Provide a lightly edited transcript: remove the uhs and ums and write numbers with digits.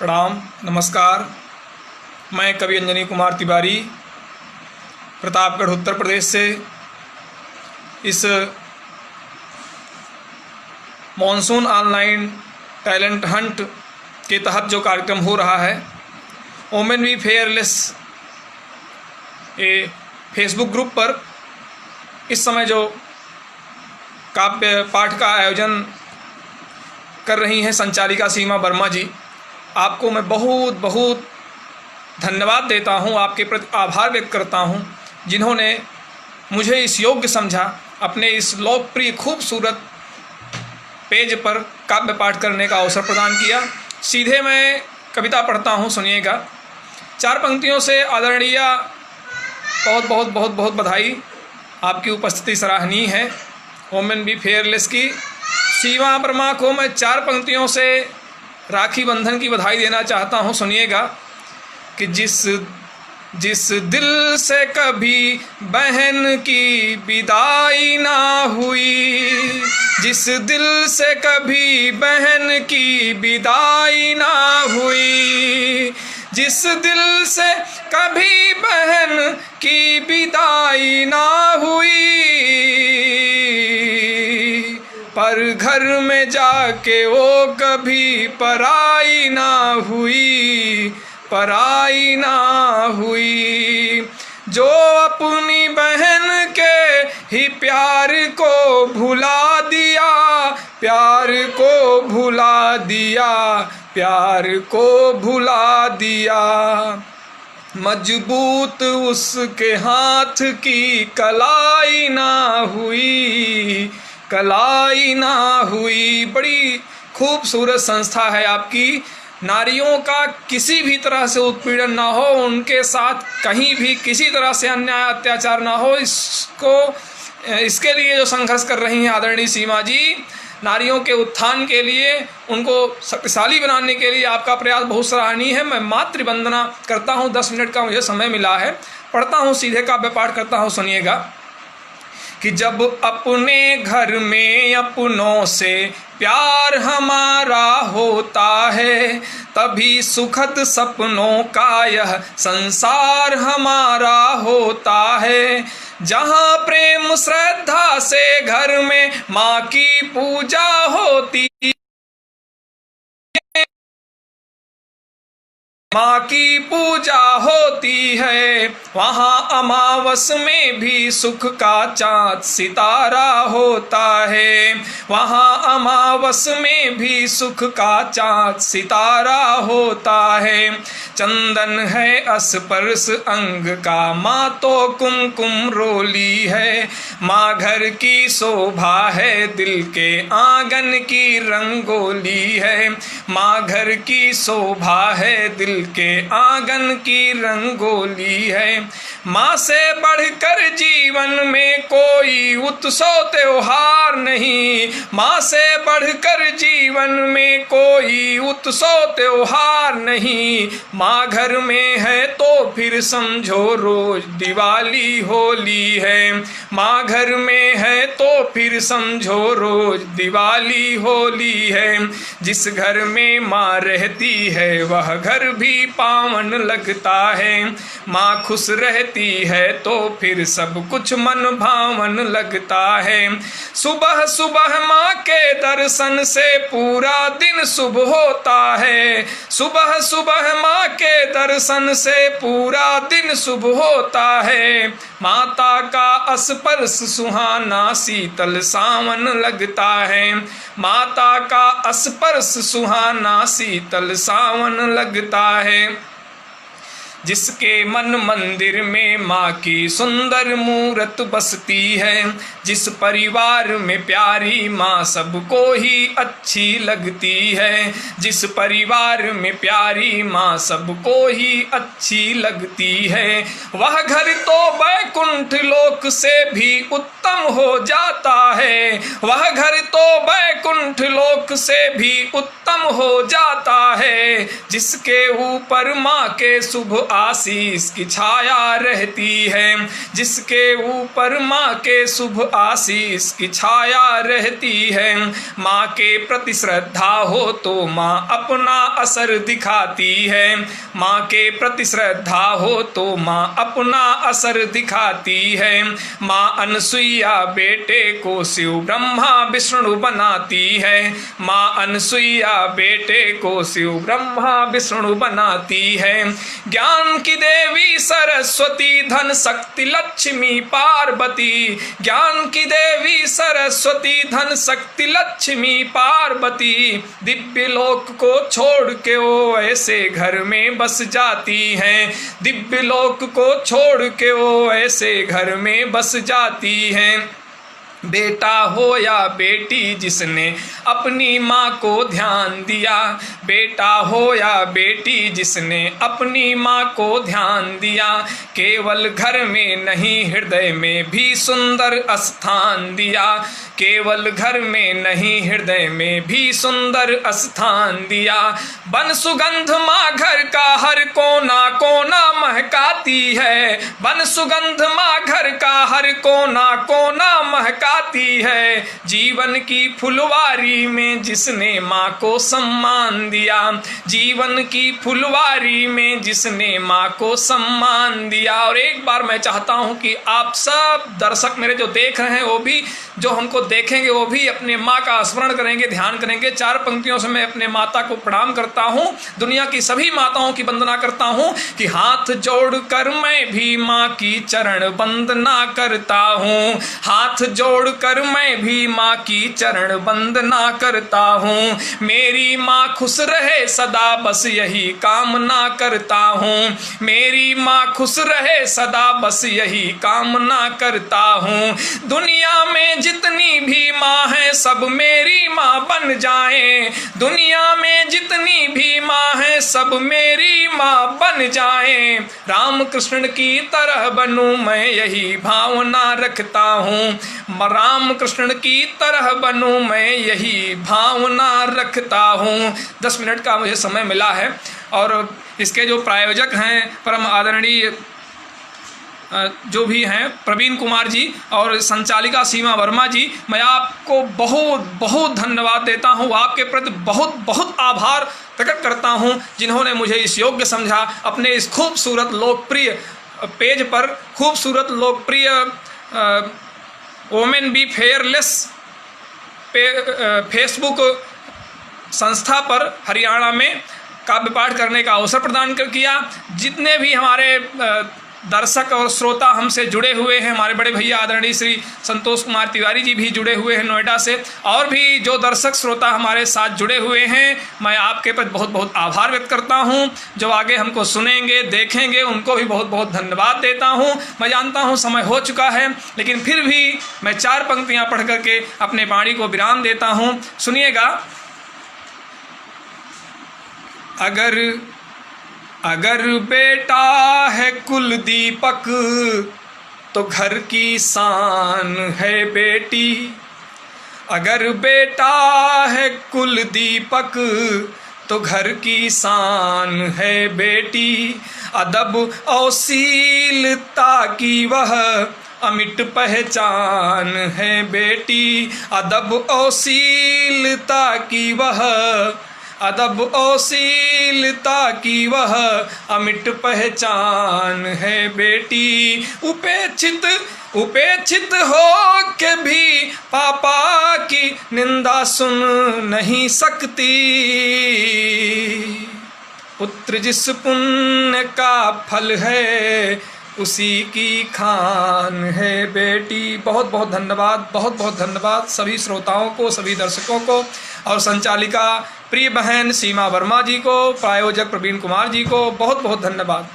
प्रणाम, नमस्कार। मैं कवि अंजनी कुमार तिवारी प्रतापगढ़ उत्तर प्रदेश से इस मॉनसून ऑनलाइन टैलेंट हंट के तहत जो कार्यक्रम हो रहा है, women B fearless A Facebook group पर इस समय जो काव्य पाठ का आयोजन कर रही हैं संचालिका सीमा वर्मा जी, आपको मैं बहुत बहुत धन्यवाद देता हूं, आपके प्रति आभार व्यक्त करता हूं, जिन्होंने मुझे इस योग्य समझा अपने इस लोकप्रिय खूबसूरत पेज पर काव्य पाठ करने का अवसर प्रदान किया। सीधे मैं कविता पढ़ता हूं, सुनिएगा। 4 पंक्तियों से आदरणीय बहुत बहुत बहुत बहुत बधाई, आपकी उपस्थिति सराहनीय है। वोमेन बी फेयरलेस की सीमा वर्मा को मैं 4 पंक्तियों से राखी बंधन की बधाई देना चाहता हूं, सुनिएगा कि जिस दिल से कभी बहन की विदाई ना हुई, जिस दिल से कभी बहन की विदाई ना हुई, जिस दिल से कभी बहन की विदाई ना हुई, पर घर में जाके वो कभी पराई ना हुई, पराई ना हुई। जो अपनी बहन के ही प्यार को भुला दिया, प्यार को भुला दिया, प्यार को भुला दिया, मजबूत उसके हाथ की कलाई ना हुई, कलाई ना हुई। बड़ी खूबसूरत संस्था है आपकी। नारियों का किसी भी तरह से उत्पीड़न ना हो, उनके साथ कहीं भी किसी तरह से अन्याय अत्याचार ना हो, इसके लिए जो संघर्ष कर रही हैं आदरणीय सीमा जी, नारियों के उत्थान के लिए, उनको शक्तिशाली बनाने के लिए आपका प्रयास बहुत सराहनीय है। मैं मातृ वंदना करता हूँ। 10 मिनट का मुझे समय मिला है, पढ़ता हूँ, सीधे काव्य पाठ करता हूँ, सुनिएगा कि जब अपने घर में अपनों से प्यार हमारा होता है, तभी सुखद सपनों का यह संसार हमारा होता है। जहाँ प्रेम श्रद्धा से घर में माँ की पूजा होती, माँ की पूजा होती है, वहाँ अमावस में भी सुख का चाँद सितारा होता है, वहाँ अमावस में भी सुख का चाँद सितारा होता है। चंदन है स्पर्श अंग का, माँ तो कुमकुम रोली है, माँ घर की शोभा है, दिल के आंगन की रंगोली है, माँ घर की शोभा है, दिल के आंगन की रंगोली है। माँ से बढ़कर जीवन में कोई उत्सव त्योहार नहीं, माँ से बढ़कर जीवन में कोई उत्सव त्योहार नहीं। माँ घर में है तो फिर समझो रोज दिवाली होली है, माँ घर में है तो फिर समझो रोज दिवाली होली है। जिस घर में माँ रहती है वह घर भी पावन लगता है, माँ खुश रहती है तो फिर सब कुछ मन भावन लगता है। सुबह सुबह माँ के दर्शन से पूरा दिन शुभ होता है, सुबह सुबह माँ के दर्शन से पूरा दिन शुभ होता है। माता का स्पर्श सुहाना शीतल सावन लगता है, माता का स्पर्श सुहाना शीतल सावन लगता है। जिसके मन मंदिर में माँ की सुंदर मूरत बसती है, जिस परिवार में प्यारी माँ सबको ही अच्छी लगती है, जिस परिवार में प्यारी माँ सबको ही अच्छी लगती है, वह घर तो वैकुंठ लोक से भी उत्तम हो जाता है, वह घर तो वैकुंठ लोक से भी उत्तम हो जाता है। जिसके ऊपर माँ के शुभ आशीष की छाया रहती है, जिसके ऊपर माँ के शुभ आशीष की छाया रहती है। माँ के प्रति श्रद्धा हो तो माँ अपना असर दिखाती है, माँ के प्रति श्रद्धा हो तो माँ अपना असर दिखाती है। माँ अनसुईया बेटे को शिव ब्रह्मा विष्णु बनाती है, माँ अनसुईया बेटे को शिव ब्रह्मा विष्णु बनाती है। ज्ञान की देवी सरस्वती, धन शक्ति लक्ष्मी पार्वती, ज्ञान की देवी सरस्वती, धन शक्ति लक्ष्मी पार्वती। दिव्य लोक को छोड़ के वो ऐसे घर में बस जाती हैं, दिव्य लोक को छोड़ के वो ऐसे घर में बस जाती हैं। बेटा हो या बेटी जिसने अपनी माँ को ध्यान दिया, बेटा हो या बेटी जिसने अपनी माँ को ध्यान दिया, केवल घर में नहीं हृदय में भी सुंदर स्थान दिया, केवल घर में नहीं हृदय में भी सुंदर स्थान दिया। बन सुगंध माँ घर का हर कोना कोना महकाती है, बन सुगंध माँ घर का हर कोना कोना महकाती है। जीवन की फुलवारी में जिसने माँ को सम्मान दिया, जीवन की फुलवारी में जिसने माँ को सम्मान दिया। और एक बार मैं चाहता हूँ कि आप सब दर्शक मेरे जो देख रहे हैं वो भी, जो हमको देखेंगे वो भी अपने माँ का स्मरण करेंगे, ध्यान करेंगे। 4 पंक्तियों से मैं अपने माता को प्रणाम करता हूँ, दुनिया की सभी माताओं की वंदना करता हूँ कि हाथ जोड़कर मैं भी माँ की चरण वंदना करता हूँ, हाथ जोड़कर मैं भी माँ की चरण वंदना करता हूँ। मेरी माँ खुश रहे सदा बस यही कामना करता हूँ, मेरी माँ खुश रहे सदा बस यही कामना करता हूँ। दुनिया में जितनी भी माँ है सब मेरी माँ बन जाएं, दुनिया में जितनी भी माँ है सब मेरी माँ बन जाएं। राम कृष्ण की तरह बनूं मैं यही भावना रखता हूँ, राम कृष्ण की तरह बनूं मैं यही भावना रखता हूँ। 10 मिनट का मुझे समय मिला है और इसके जो प्रायोजक हैं परम आदरणीय जो भी हैं प्रवीण कुमार जी और संचालिका सीमा वर्मा जी, मैं आपको बहुत बहुत धन्यवाद देता हूं, आपके प्रति बहुत बहुत आभार प्रकट करता हूं जिन्होंने मुझे इस योग्य समझा। अपने इस खूबसूरत लोकप्रिय पेज पर, खूबसूरत लोकप्रिय वोमेन बी फेयरलेस फेसबुक संस्था पर हरियाणा में काव्य पाठ करने का अवसर प्रदान किया। जितने भी हमारे दर्शक और श्रोता हमसे जुड़े हुए हैं, हमारे बड़े भैया आदरणीय श्री संतोष कुमार तिवारी जी भी जुड़े हुए हैं नोएडा से, और भी जो दर्शक श्रोता हमारे साथ जुड़े हुए हैं, मैं आपके प्रति बहुत बहुत आभार व्यक्त करता हूं। जो आगे हमको सुनेंगे देखेंगे उनको भी बहुत बहुत धन्यवाद देता हूं। मैं जानता हूं समय हो चुका है, लेकिन फिर भी मैं 4 पंक्तियां पढ़ करके अपने वाणी को विराम देता हूं। सुनिएगा। अगर बेटा है कुल दीपक तो घर की शान है बेटी, अगर बेटा है कुल दीपक तो घर की शान है बेटी। अदब और शीलता की वह अमिट पहचान है बेटी, अदब और शीलता की वह, अदब और शीलता की वह अमिट पहचान है बेटी। उपेक्षित हो के भी पापा की निंदा सुन नहीं सकती, पुत्र जिस पुण्य का फल है उसी की खान है बेटी। बहुत बहुत धन्यवाद, बहुत बहुत धन्यवाद सभी श्रोताओं को, सभी दर्शकों को, और संचालिका प्रिय बहन सीमा वर्मा जी को, प्रायोजक प्रवीण कुमार जी को बहुत बहुत धन्यवाद।